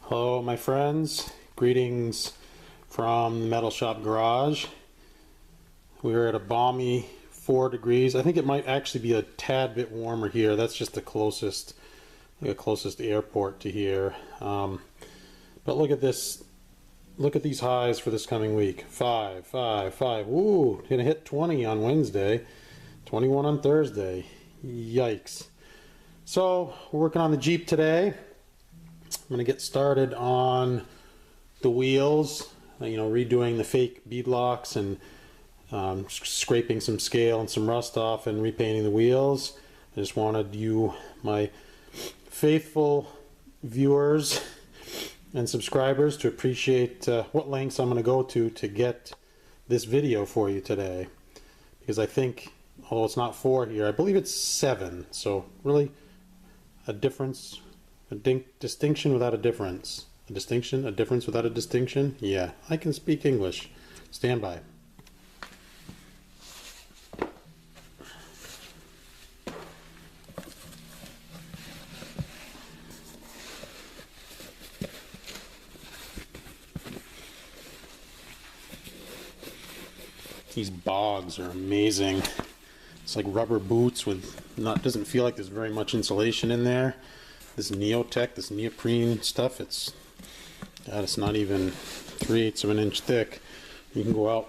Hello my friends, greetings from the Metal Shop Garage. We're at a balmy 4 degrees. I think it might actually be a tad bit warmer here. That's just the closest airport to here. But look at this. Look at these highs for this coming week. 5, 5, 5. Woo! Gonna hit 20 on Wednesday. 21 on Thursday. Yikes. So we're working on the Jeep today. I'm going to get started on the wheels, redoing the fake bead locks and scraping some scale and some rust off and repainting the wheels. I just wanted you, my faithful viewers and subscribers, to appreciate what lengths I'm going to go to get this video for you today. Because I think, although it's not 4 here, I believe it's 7. So really a difference. A distinction without a difference. A distinction? A difference without a distinction? Yeah, I can speak English. Stand by. These bogs are amazing. It's like rubber boots with doesn't feel like there's very much insulation in there. This Neotech, this neoprene stuff, it's not even 3/8 of an inch thick. You can go out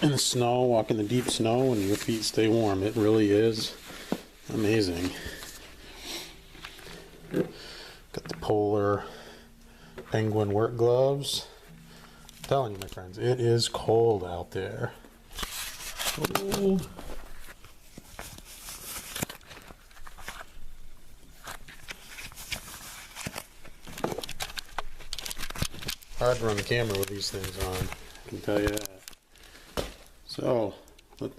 in the snow, walk in the deep snow, and your feet stay warm. It really is amazing. Got the Polar Penguin work gloves. I'm telling you, my friends, it is cold out there. Oh. Hard to run the camera with these things on, I can tell you that. So,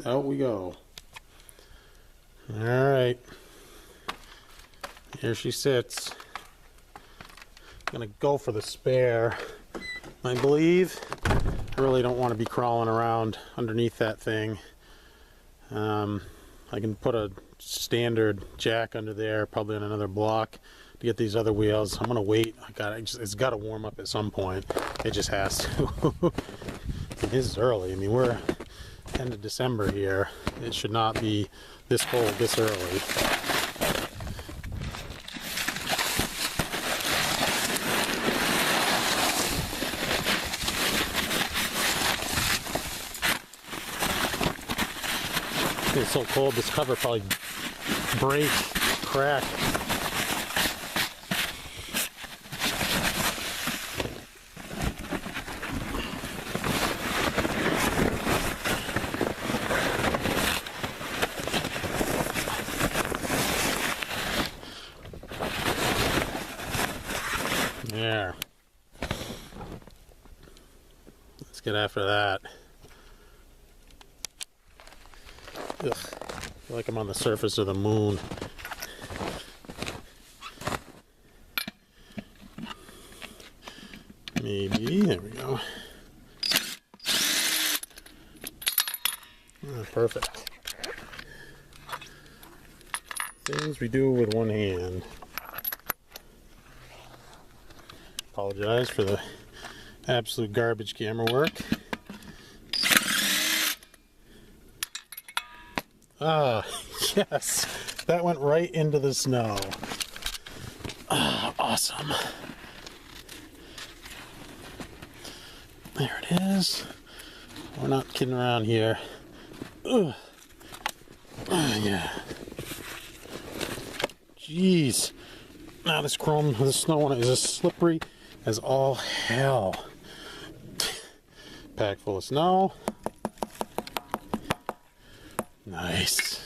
out we go. Alright. Here she sits. I'm gonna go for the spare, I believe. I really don't want to be crawling around underneath that thing. I can put a standard jack under there, probably on another block, to get these other wheels. I'm gonna wait. It's got to warm up at some point. It just has to. It is early. I mean, we're end of December here. It should not be this cold this early. It's so cold. This cover probably break, crack. There. Let's get after that. Ugh. I feel like I'm on the surface of the moon. Maybe. There we go. Oh, perfect. Things we do with one hand. Apologize for the absolute garbage camera work. Ah, yes, that went right into the snow. Ah, awesome. There it is. We're not kidding around here. Ugh. Ah, yeah. Jeez. Now this snow on it is as slippery as all hell. Pack full of snow. Nice.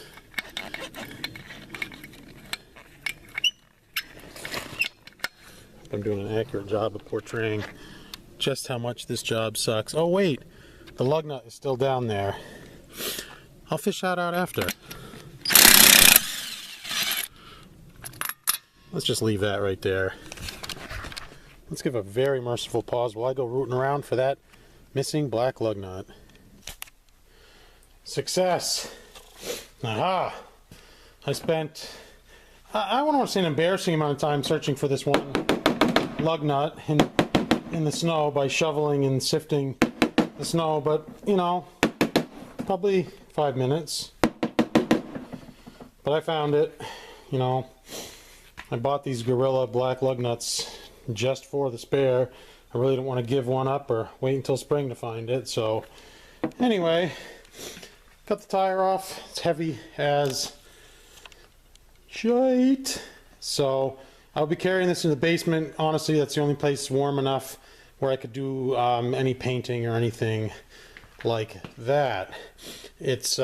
I'm doing an accurate job of portraying just how much this job sucks. Oh wait, the lug nut is still down there. I'll fish that out after. Let's just leave that right there. Let's give a very merciful pause while I go rooting around for that missing black lug nut. Success. Aha! I spent, I don't want to say an embarrassing amount of time searching for this one lug nut in the snow by shoveling and sifting the snow, but you know, probably 5 minutes. But I found it. You know, I bought these Gorilla black lug nuts just for the spare. I really don't want to give one up or wait until spring to find it. So anyway, cut the tire off. It's heavy as shite. So I'll be carrying this in the basement. Honestly, that's the only place warm enough where I could do any painting or anything like that. It's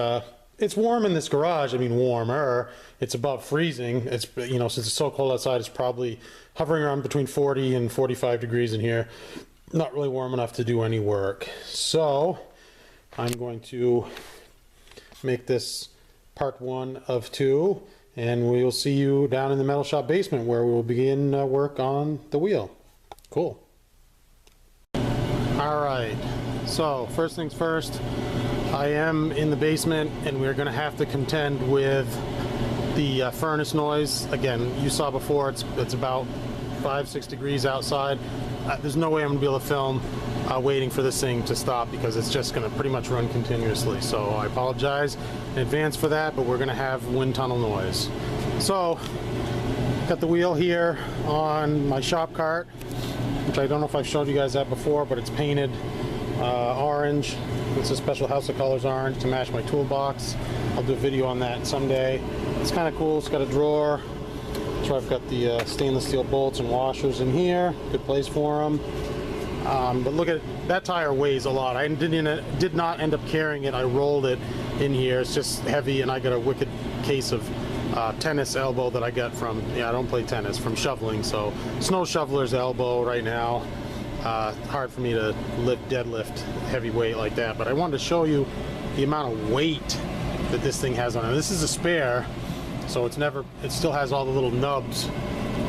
warm in this garage. I mean, warmer. It's above freezing. It's, you know, since it's so cold outside, it's probably hovering around between 40 and 45 degrees in here. Not really warm enough to do any work. So I'm going to make this part 1 of 2, and we will see you down in the metal shop basement where we will begin work on the wheel. Cool. All right. So first things first, I am in the basement and we're going to have to contend with the furnace noise. Again, you saw before, it's about 5-6 degrees outside. There's no way I'm going to be able to film waiting for this thing to stop because it's just going to pretty much run continuously. So I apologize in advance for that, but we're going to have wind tunnel noise. So, got the wheel here on my shop cart, which I don't know if I've showed you guys that before, but it's painted orange. It's a special House of Colors orange to match my toolbox. I'll do a video on that someday. It's kind of cool. It's got a drawer. So I've got the stainless steel bolts and washers in here. Good place for them. But look at that tire weighs a lot. I did not end up carrying it. I rolled it in here. It's just heavy, and I got a wicked case of tennis elbow that I got from, I don't play tennis, from shoveling. So snow shoveler's elbow right now. Hard for me to deadlift heavy weight like that, but I wanted to show you the amount of weight that this thing has on it. This is a spare, so it still has all the little nubs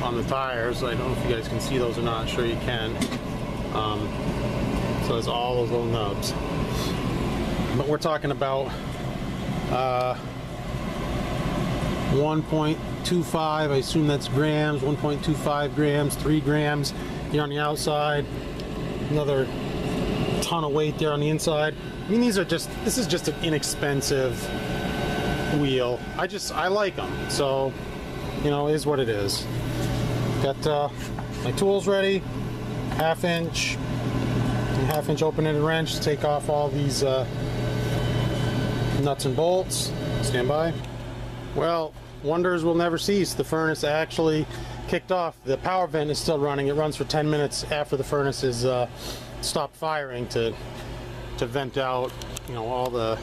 on the tires. I don't know if you guys can see those or not. Sure you can. So there's all those little nubs. But we're talking about 1.25, I assume that's grams, 1.25 grams, 3 grams here on the outside, another ton of weight there on the inside. I mean, this is just an inexpensive wheel. I like them, so, you know, it is what it is. Got my tools ready, half-inch open-ended wrench to take off all these nuts and bolts. Stand by. Well, wonders will never cease. The furnace actually kicked off. The power vent is still running. It runs for 10 minutes after the furnace is stopped firing to vent out, you know, all the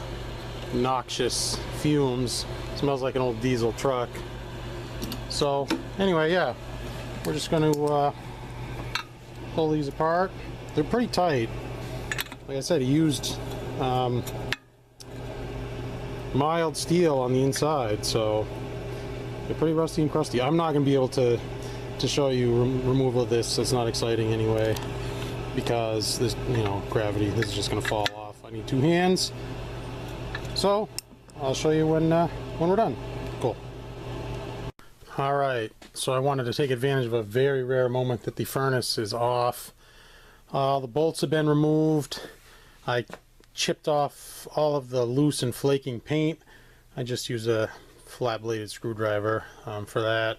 noxious fumes. It smells like an old diesel truck. So anyway, yeah, we're just going to pull these apart. They're pretty tight. Like I said, he used mild steel on the inside, so they're pretty rusty and crusty. I'm not going to be able to show you removal of this. It's not exciting anyway, because this, you know, gravity, this is just going to fall off. I need 2 hands, so I'll show you when we're done. Cool. All right, so I wanted to take advantage of a very rare moment that the furnace is off. The bolts have been removed. I chipped off all of the loose and flaking paint. I just use a flat bladed screwdriver for that.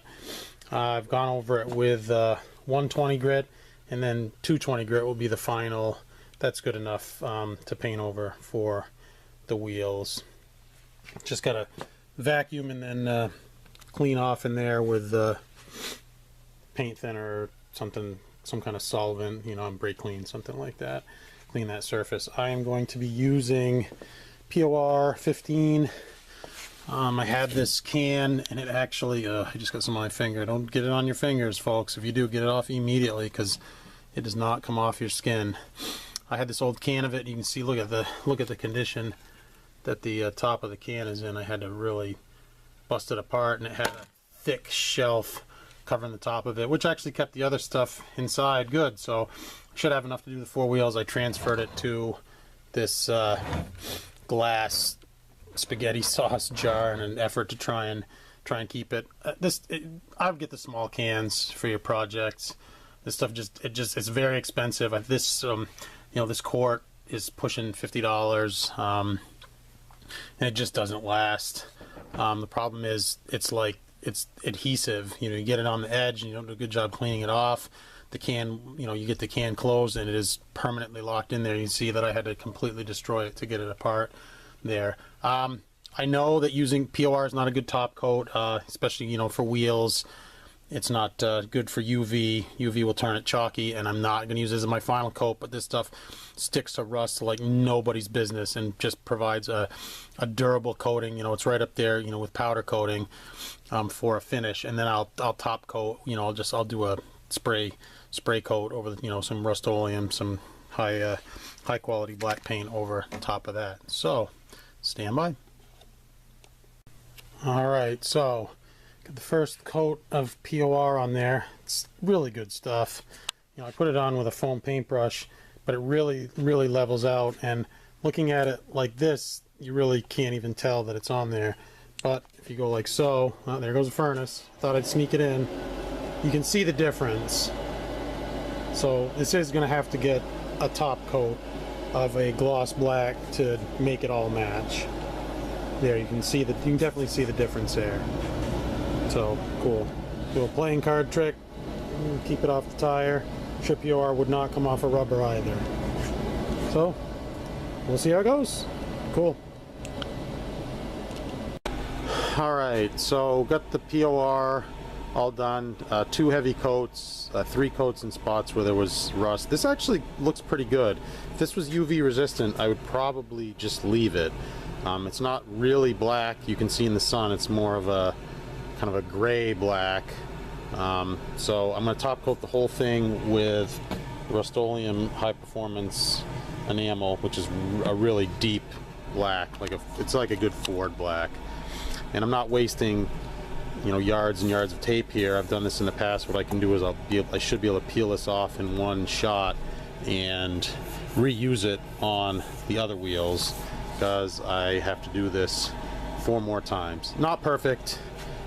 I've gone over it with 120 grit, and then 220 grit will be the final. That's good enough to paint over for the wheels. Just gotta vacuum and then clean off in there with paint thinner or something, some kind of solvent, you know, brake clean, something like that. Clean that surface. I am going to be using POR 15. I had this can, and it actually, I just got some on my finger. Don't get it on your fingers, folks. If you do, get it off immediately, because it does not come off your skin. I had this old can of it. You can see, look at the condition that the top of the can is in. I had to really bust it apart, and it had a thick shelf covering the top of it, which actually kept the other stuff inside good. So I should have enough to do the 4 wheels. I transferred it to this glass spaghetti sauce jar in an effort to try and keep it. I would get the small cans for your projects. This stuff it's very expensive. This you know, this quart is pushing $50, and it just doesn't last. The problem is it's adhesive. You know, you get it on the edge and you don't do a good job cleaning it off. The can, you know, you get the can closed and it is permanently locked in there. You see that I had to completely destroy it to get it apart there. I know that using POR is not a good top coat, especially, you know, for wheels. It's not good for UV. UV will turn it chalky, and I'm not going to use this as my final coat, but this stuff sticks to rust like nobody's business and just provides a durable coating. You know, it's right up there, you know, with powder coating for a finish. And then I'll top coat, you know, I'll do a spray coat over, you know, some Rust-Oleum, some high quality black paint over top of that. So, stand by. Alright, so got the first coat of POR on there. It's really good stuff. You know, I put it on with a foam paintbrush, but it really levels out, and looking at it like this, you really can't even tell that it's on there. But if you go like so, well, there goes the furnace. Thought I'd sneak it in. You can see the difference. So this is going to have to get a top coat of a gloss black to make it all match. There, you can definitely see the difference there. So cool. Do a playing card trick, keep it off the tire. Sure, POR would not come off a rubber either. So we'll see how it goes. Cool. Alright, so got the POR all done. 2 heavy coats, 3 coats in spots where there was rust. This actually looks pretty good. If this was UV resistant, I would probably just leave it. It's not really black. You can see in the sun it's more of a kind of a gray black. So I'm going to top coat the whole thing with Rust-Oleum high performance enamel, which is a really deep black, it's like a good Ford black. And I'm not wasting, you know, yards and yards of tape here. I've done this in the past. What I can do is I should be able to peel this off in one shot and reuse it on the other wheels, because I have to do this 4 more times. Not perfect.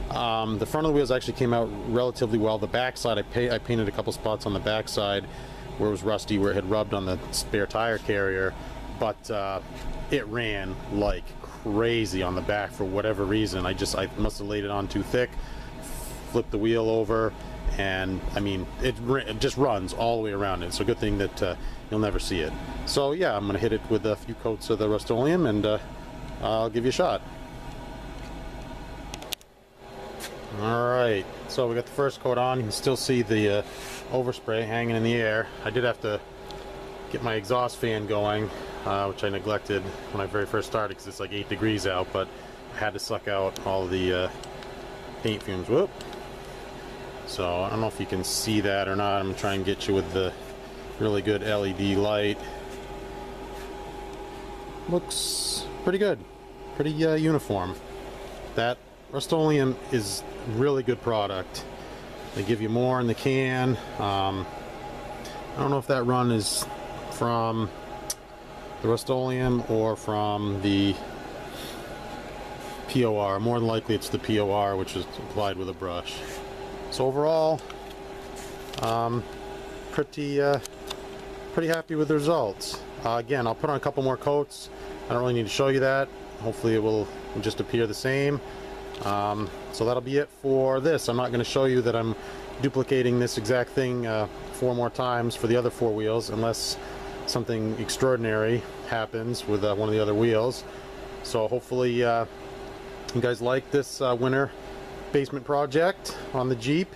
The front of the wheels actually came out relatively well. The backside, I painted a couple spots on the backside where it was rusty, where it had rubbed on the spare tire carrier, but it ran like crazy on the back for whatever reason. I must have laid it on too thick, flipped the wheel over, and I mean it just runs all the way around it. So good thing that you'll never see it. So yeah, I'm gonna hit it with a few coats of the Rust-Oleum, and I'll give you a shot. Alright, so we got the first coat on. You can still see the overspray hanging in the air. I did have to get my exhaust fan going, which I neglected when I very first started because it's like 8 degrees out, but I had to suck out all the paint fumes. Whoop. So I don't know if you can see that or not. I'm going to try and get you with the really good LED light. Looks pretty good. Pretty uniform. That Rust-Oleum is really good product. They give you more in the can. I don't know if that run is from the Rust-Oleum or from the POR. More than likely it's the POR, which is applied with a brush. So overall, pretty happy with the results. Again, I'll put on a couple more coats. I don't really need to show you that. Hopefully it will just appear the same. So that'll be it for this. I'm not going to show you that I'm duplicating this exact thing 4 more times for the other 4 wheels, unless something extraordinary happens with one of the other wheels. So hopefully you guys like this winter basement project on the Jeep.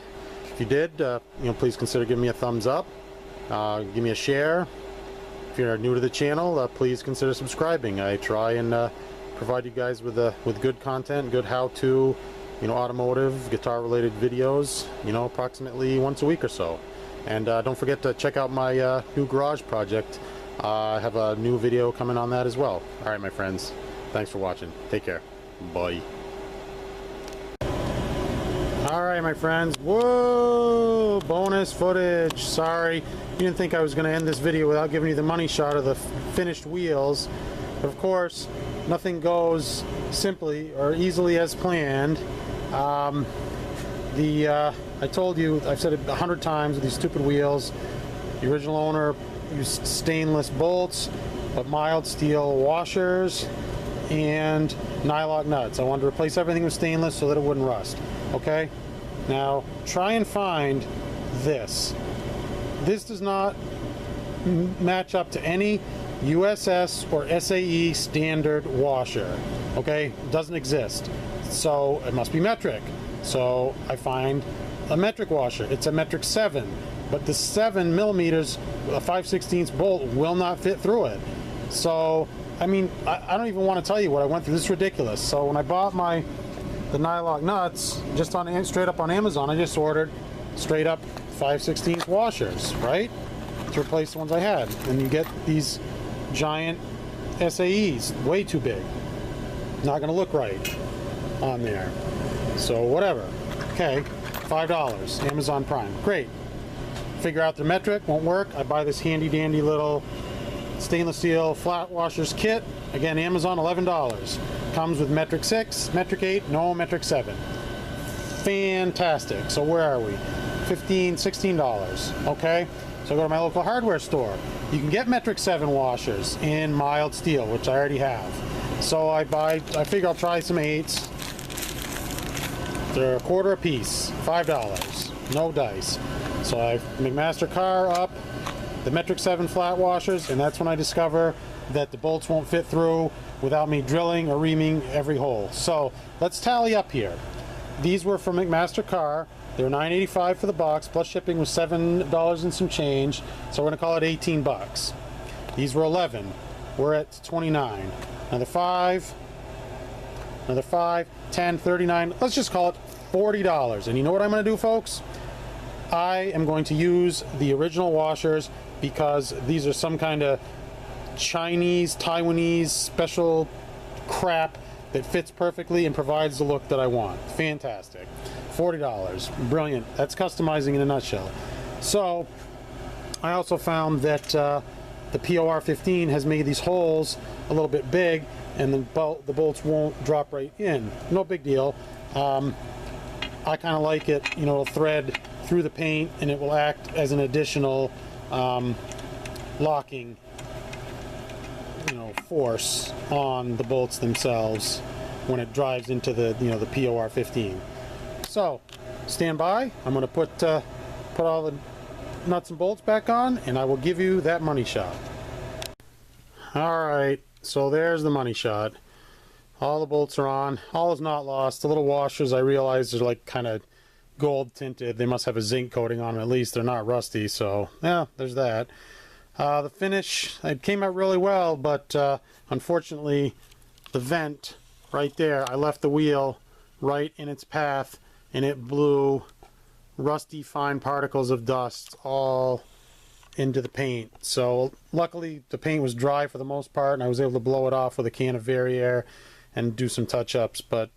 If you did, you know, please consider giving me a thumbs up. Give me a share. If you're new to the channel, please consider subscribing. I try and provide you guys with good content, good how-to, you know, automotive, guitar-related videos, you know, approximately once a week or so. And don't forget to check out my new garage project. I have a new video coming on that as well. All right, my friends, thanks for watching. Take care. Bye. All right, my friends. Whoa! Bonus footage. Sorry, you didn't think I was going to end this video without giving you the money shot of the finished wheels. But of course, nothing goes simply or easily as planned. The I told you, I've said it 100 times with these stupid wheels. The original owner used stainless bolts, but mild steel washers and nylock nuts. I wanted to replace everything with stainless so that it wouldn't rust. Okay? Now, try and find this. This does not match up to any USS or SAE standard washer. Okay? It doesn't exist. So it must be metric. So I find a metric washer. It's a metric 7. But the 7 millimeters, a 5/16 bolt will not fit through it. So, I mean, I don't even want to tell you what I went through. This is ridiculous. So when I bought the nylock nuts, just on straight up on Amazon, I just ordered straight up 5/16 washers, right? To replace the ones I had. And you get these giant SAEs, way too big. Not going to look right on there. So whatever. Okay, $5, Amazon Prime. Great. Figure out the metric, won't work. I buy this handy dandy little stainless steel flat washers kit. Again, Amazon, $11. Comes with metric 6, metric 8, no metric 7. Fantastic. So where are we? $15, $16. Okay, so I go to my local hardware store. You can get metric 7 washers in mild steel, which I already have. So I figure I'll try some 8s. They're $1/4 a piece, $5. No dice. So I McMaster car up the metric 7 flat washers, and that's when I discover that the bolts won't fit through without me drilling or reaming every hole. So let's tally up here. These were from McMaster car. They were $9.85 for the box, plus shipping was $7 and some change. So we're gonna call it 18 bucks. These were 11. We're at 29. Another 5. Another 5, 10, 39. Let's just call it $40. And you know what I'm gonna do, folks? I am going to use the original washers because these are some kind of Chinese, Taiwanese special crap that fits perfectly and provides the look that I want. Fantastic. $40. Brilliant. That's customizing in a nutshell. So I also found that the POR 15 has made these holes a little bit big and the bolts won't drop right in. No big deal. I kind of like it, you know, it'll thread through the paint and it will act as an additional locking, you know, force on the bolts themselves when it drives into the, you know, the POR 15. So stand by. I'm going to put all the nuts and bolts back on, and I will give you that money shot. All right, so there's the money shot. All the bolts are on. All is not lost. The little washers, I realized, are like kind of gold tinted. They must have a zinc coating on them at least. They're not rusty, so yeah, there's that. The finish, it came out really well, but unfortunately the vent right there, I left the wheel right in its path and it blew rusty fine particles of dust all into the paint. So luckily the paint was dry for the most part and I was able to blow it off with a can of Verrier and do some touch-ups, but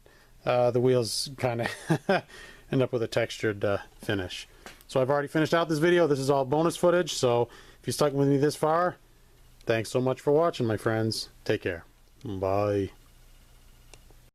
the wheels kind of end up with a textured finish. So I've already finished out this video. This is all bonus footage, so if you stuck with me this far, thanks so much for watching, my friends. Take care. Bye.